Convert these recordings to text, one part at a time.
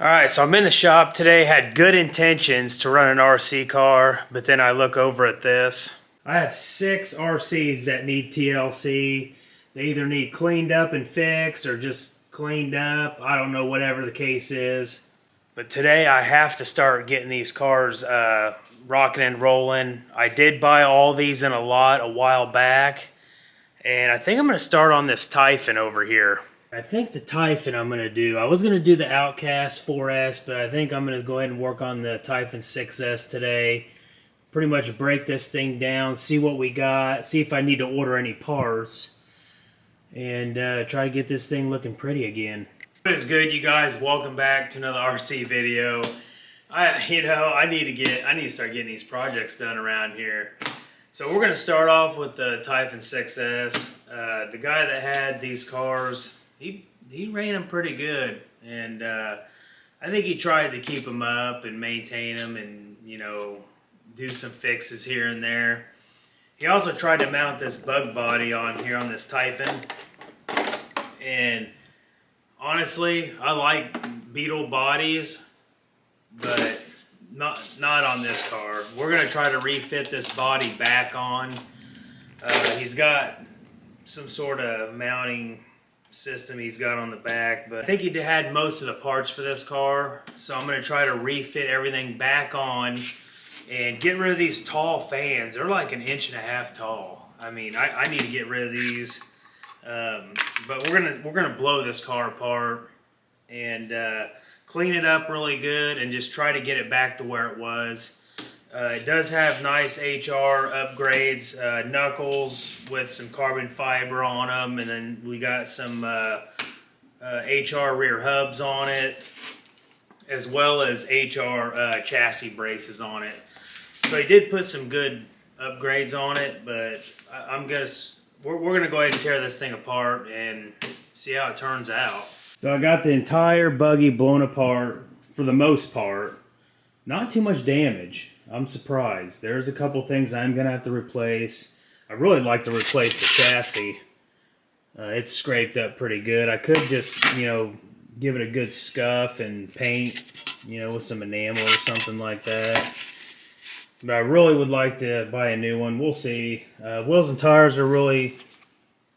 Alright, so I'm in the shop today, had good intentions to run an RC car, but then I look over at this. I have 6 RCs that need TLC. They either need cleaned up and fixed or just cleaned up. I don't know, whatever the case is. But today I have to start getting these cars rocking and rolling. I did buy all these in a lot a while back. And I think I'm going to start on this Typhon over here. I think the Typhon I'm going to do. I was going to do the Outcast 4S, but I think I'm going to go ahead and work on the Typhon 6S today. Pretty much break this thing down, see what we got, see if I need to order any parts, and try to get this thing looking pretty again. What is good, you guys? Welcome back to another RC video. I need to start getting these projects done around here. So we're going to start off with the Typhon 6S. The guy that had these cars, he ran them pretty good, and I think he tried to keep them up and maintain them and, you know, do some fixes here and there. He also tried to mount this bug body on here on this Typhon, and honestly, I like Beetle bodies, but not on this car. We're going to try to refit this body back on. He's got some sort of mounting system he's got on the back, but I think he had most of the parts for this car, so I'm going to try to refit everything back on and get rid of these tall fans. They're like 1.5 inches tall. I mean, I need to get rid of these, but we're gonna blow this car apart and clean it up really good and just try to get it back to where it was. It does have nice HR upgrades, knuckles with some carbon fiber on them, and then we got some HR rear hubs on it, as well as HR chassis braces on it. So he did put some good upgrades on it, but we're gonna go ahead and tear this thing apart and see how it turns out. So I got the entire buggy blown apart for the most part. Not too much damage. I'm surprised. There's a couple things I'm going to have to replace. I really like to replace the chassis. It's scraped up pretty good. I could just, you know, give it a good scuff and paint, you know, with some enamel or something like that. But I really would like to buy a new one. We'll see. Wheels and tires are really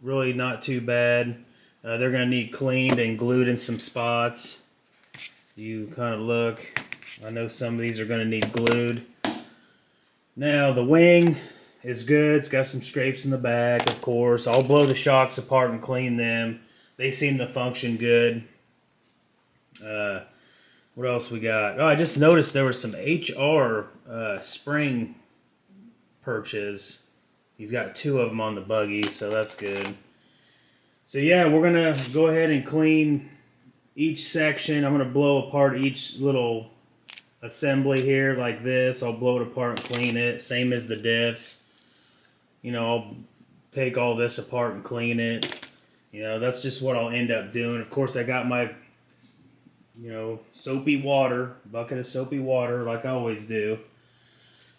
not too bad. They're going to need cleaned and glued in some spots. You kind of look. I know some of these are going to need glued. Now, the wing is good. It's got some scrapes in the back, of course. I'll blow the shocks apart and clean them. They seem to function good. What else we got? Oh, I just noticed there was some HR spring perches. He's got 2 of them on the buggy, so that's good. So yeah, we're going to go ahead and clean each section. I'm going to blow apart each little assembly here like this. I'll blow it apart and clean it. Same as the diffs. You know, I'll take all this apart and clean it. You know, that's just what I'll end up doing. Of course, I got my, you know, soapy water, bucket of soapy water like I always do.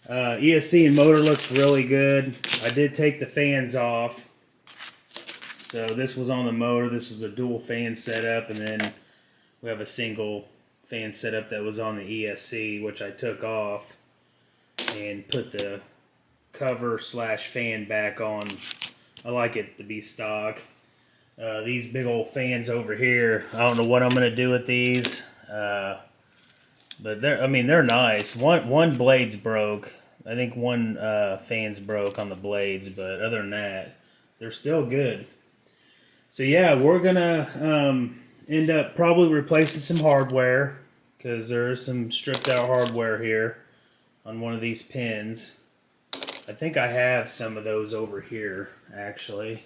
ESC and motor looks really good. I did take the fans off. So this was on the motor. This was a dual fan setup, and then we have a single fan setup that was on the ESC, which I took off and put the cover / fan back on. I like it to be stock. These big old fans over here, I don't know what I'm going to do with these, but they're nice. One blade's broke. I think one fan's broke on the blades, but other than that, they're still good. So yeah, we're going to end up probably replacing some hardware, because there is some stripped out hardware here on one of these pins. I think I have some of those over here, actually.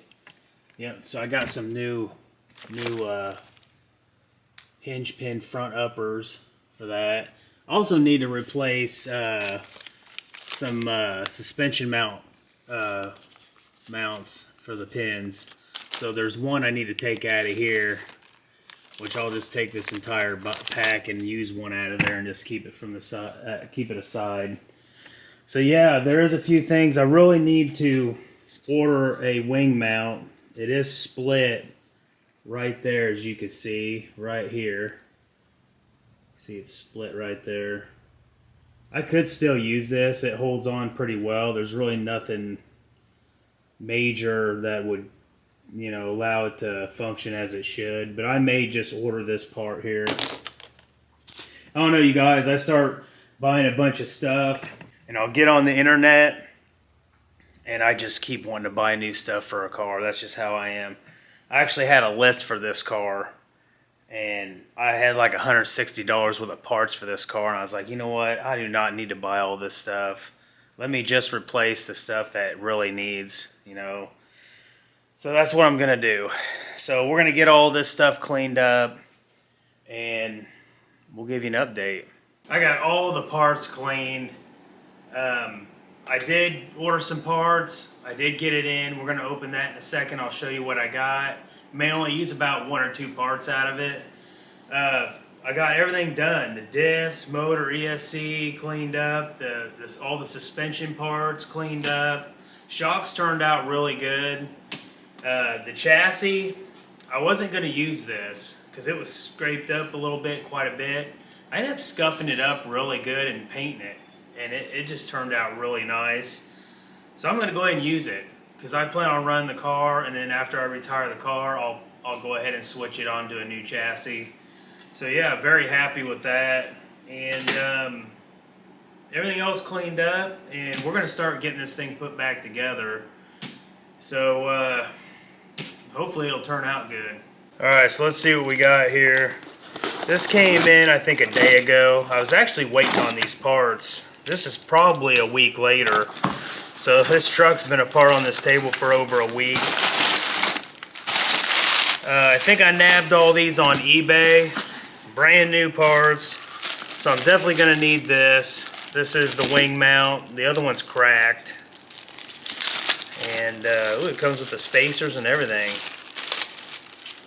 Yep, so I got some new hinge pin front uppers for that. Also need to replace some suspension mounts for the pins. So there's one I need to take out of here, which I'll just take this entire pack and use one out of there and just keep it from the side, keep it aside. So yeah, there's a few things. I really need to order a wing mount. It is split right there, as you can see, right here. See, it's split right there. I could still use this. It holds on pretty well. There's really nothing major that would, allow it to function as it should. But I may just order this part here. I don't know, you guys. I start buying a bunch of stuff, and I'll get on the internet, and I just keep wanting to buy new stuff for a car. That's just how I am. I actually had a list for this car, and I had like $160 worth of parts for this car, and I was like, you know what? I do not need to buy all this stuff. Let me just replace the stuff that it really needs, So that's what I'm going to do. So we're going to get all this stuff cleaned up, and we'll give you an update. I got all the parts cleaned. I did order some parts. I did get it in. We're going to open that in a second. I'll show you what I got. May only use about 1 or 2 parts out of it. I got everything done. The diffs, motor, ESC cleaned up. All the suspension parts cleaned up. Shocks turned out really good. The chassis, I wasn't going to use this because it was scraped up a little bit, quite a bit. I ended up scuffing it up really good and painting it. And it just turned out really nice. So I'm going to go ahead and use it because I plan on running the car, and then after I retire the car, I'll go ahead and switch it onto a new chassis. So yeah, very happy with that. And everything else cleaned up, and we're going to start getting this thing put back together. So hopefully it'll turn out good. Alright, so let's see what we got here. This came in, I think, a day ago. I was actually waiting on these parts. This is probably a week later. So this truck's been apart on this table for over a week. I think I nabbed all these on eBay. Brand new parts. So I'm definitely going to need this. This is the wing mount. The other one's cracked. And ooh, it comes with the spacers and everything.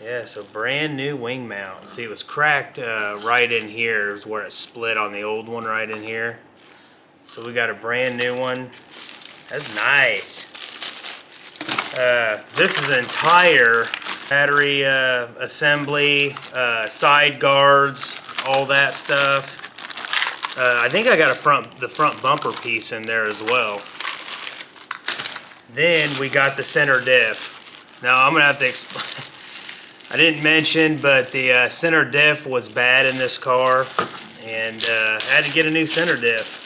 Yeah, so brand new wing mount. See, it was cracked right in here. It was where it split on the old one right in here. So we got a brand new one. That's nice. This is an entire battery assembly, side guards, all that stuff. I think I got the front bumper piece in there as well. Then we got the center diff. Now I'm gonna have to explain. I didn't mention, but the center diff was bad in this car, and had to get a new center diff.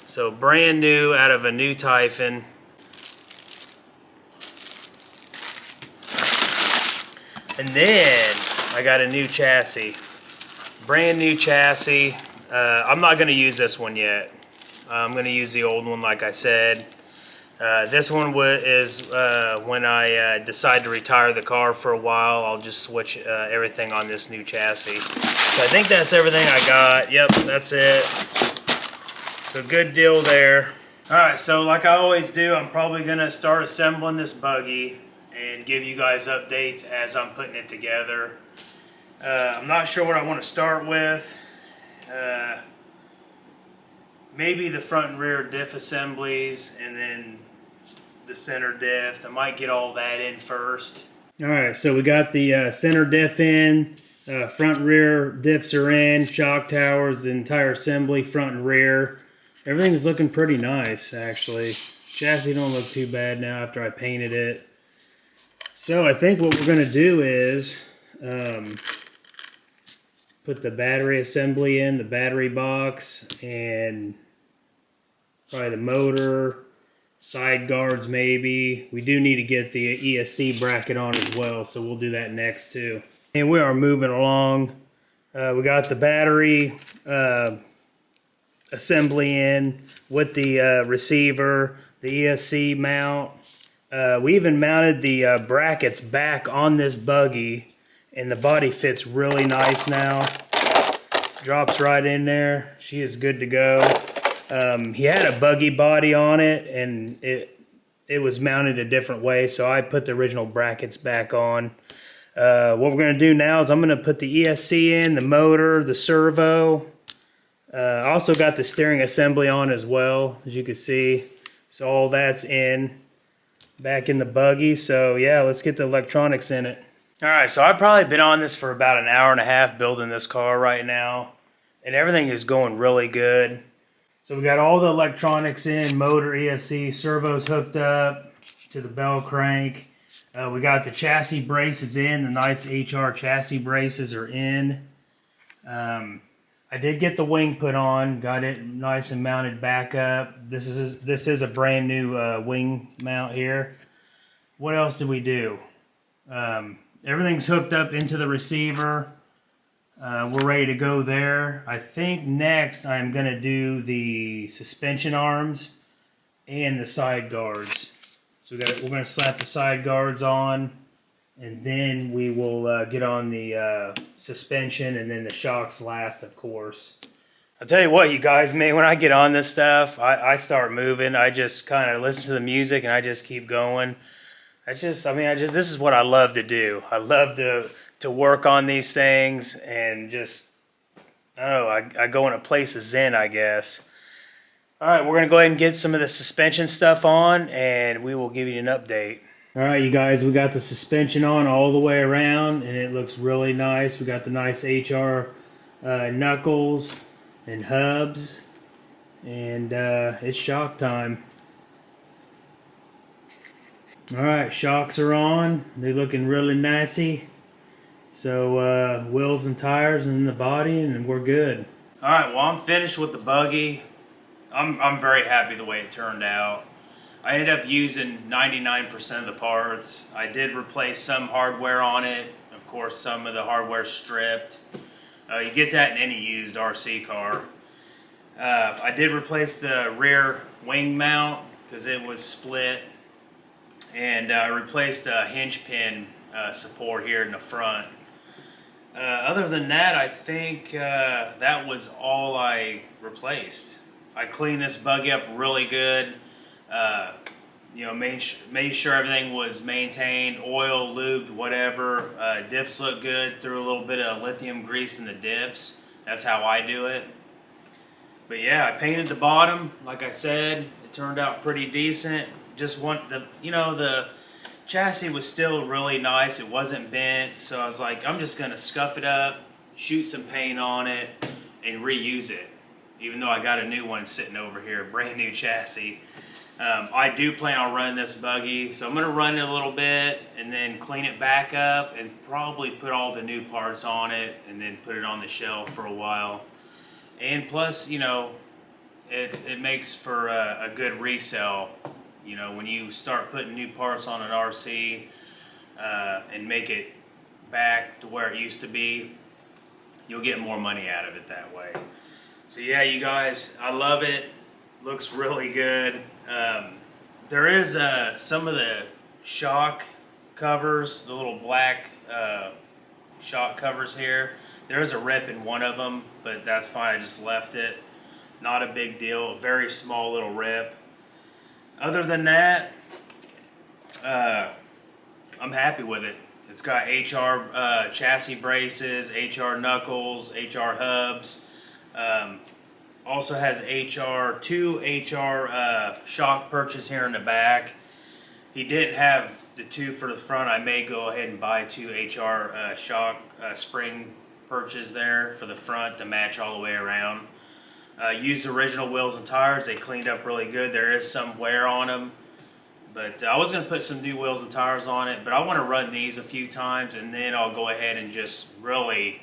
So brand new out of a new Typhon. And then I got a new chassis. Brand new chassis. I'm not going to use this one yet. I'm going to use the old one like I said. This one is when I decide to retire the car for a while. I'll just switch everything on this new chassis. So I think that's everything I got. Yep, that's it. So good deal there. Alright, so like I always do, I'm probably going to start assembling this buggy and give you guys updates as I'm putting it together. I'm not sure what I want to start with. Maybe the front and rear diff assemblies, and then the center diff. I might get all that in first. Alright, so we got the center diff in, front and rear diffs are in, shock towers, the entire assembly, front and rear. Everything's looking pretty nice, actually. Chassis don't look too bad now after I painted it. So I think what we're going to do is put the battery assembly in, the battery box, and probably the motor, side guards maybe. We do need to get the ESC bracket on as well, so we'll do that next too. And we are moving along. We got the battery assembly in with the receiver, the ESC mount. We even mounted the brackets back on this buggy, and the body fits really nice now. Drops right in there. She is good to go. He had a buggy body on it, and it was mounted a different way, so I put the original brackets back on. What we're going to do now is I'm going to put the ESC in, the motor, the servo. I also got the steering assembly on as well, as you can see. So all that's in, back in the buggy. So yeah, let's get the electronics in it. Alright, so I've probably been on this for about an hour and a half building this car right now. and everything is going really good. So we got all the electronics in, motor, ESC, servos hooked up to the bell crank. We got the chassis braces in. The nice HR chassis braces are in. I did get the wing put on. Got it nice and mounted back up. This is a brand new wing mount here. What else did we do? Everything's hooked up into the receiver. We're ready to go there. I think next I'm going to do the suspension arms and the side guards. So we're going to slap the side guards on, and then we will get on the suspension, and then the shocks last, of course. I'll tell you what, you guys, man, when I get on this stuff, I start moving. I just kind of listen to the music, and I just keep going. This is what I love to do. I love to work on these things, and just, I don't know, I go in a place of zen, I guess. All right, we're going to go ahead and get some of the suspension stuff on, and we will give you an update. All right, you guys, we got the suspension on all the way around, and it looks really nice. We got the nice HR knuckles and hubs, and it's shock time. All right, shocks are on. They're looking really nicey. So wheels and tires and the body, and we're good. All right, well, I'm finished with the buggy. I'm very happy the way it turned out. I ended up using 99% of the parts. I did replace some hardware on it. Of course, some of the hardware stripped. You get that in any used RC car. I did replace the rear wing mount because it was split. And I replaced a hinge pin support here in the front. Other than that, I think that was all I replaced. I cleaned this buggy up really good. Made sure everything was maintained, oil, lubed, whatever. Diffs look good. Threw a little bit of lithium grease in the diffs. That's how I do it. But yeah, I painted the bottom. Like I said, it turned out pretty decent. Just want the chassis was still really nice. It wasn't bent, so I was like, I'm just gonna scuff it up, shoot some paint on it, and reuse it. Even though I got a new one sitting over here, brand new chassis. I do plan on running this buggy, so I'm gonna run it a little bit and then clean it back up and probably put all the new parts on it and then put it on the shelf for a while. And plus, it makes for a good resale. When you start putting new parts on an RC and make it back to where it used to be, you'll get more money out of it that way. So yeah, you guys, I love it. Looks really good. There is some of the shock covers, the little black shock covers here. There is a rip in one of them, but that's fine. I just left it. Not a big deal. A very small little rip. Other than that, I'm happy with it. It's got HR chassis braces, HR knuckles, HR hubs. Also has two HR shock perches here in the back. He didn't have the two for the front. I may go ahead and buy two HR shock spring perches there for the front to match all the way around. Used original wheels and tires. They cleaned up really good. There is some wear on them, but I was going to put some new wheels and tires on it, but I want to run these a few times, and then I'll go ahead and just really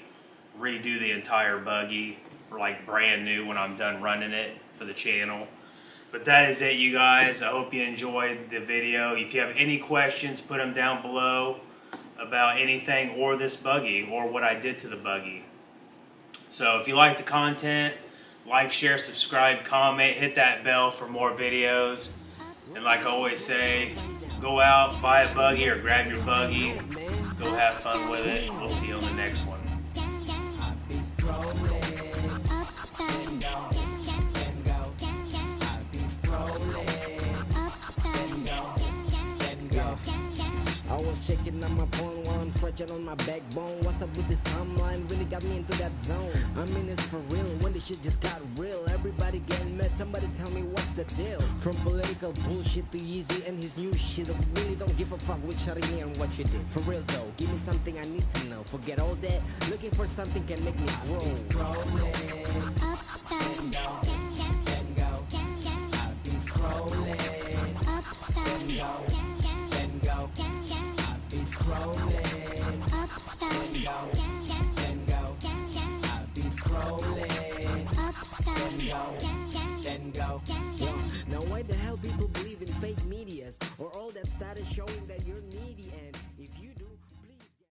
redo the entire buggy for like brand new when I'm done running it for the channel. But that is it, you guys. I hope you enjoyed the video. If you have any questions, put them down below about anything or this buggy or what I did to the buggy. So if you like the content, like, share, subscribe, comment, hit that bell for more videos. And like I always say, go out, buy a buggy or grab your buggy. Go have fun with it. We'll see you on the next one. I was checking on my phone while I'm stretching on my backbone. What's up with this timeline? Really got me into that zone. I'm in it for real when the shit just got real. Everybody getting mad, somebody tell me what's the deal. From political bullshit to Easy and his new shit. I really don't give a fuck with Shari and what you did. For real though, give me something I need to know. Forget all that, looking for something can make me grow. then go. I be scrolling, upside, then go. I be scrolling, upside, then go.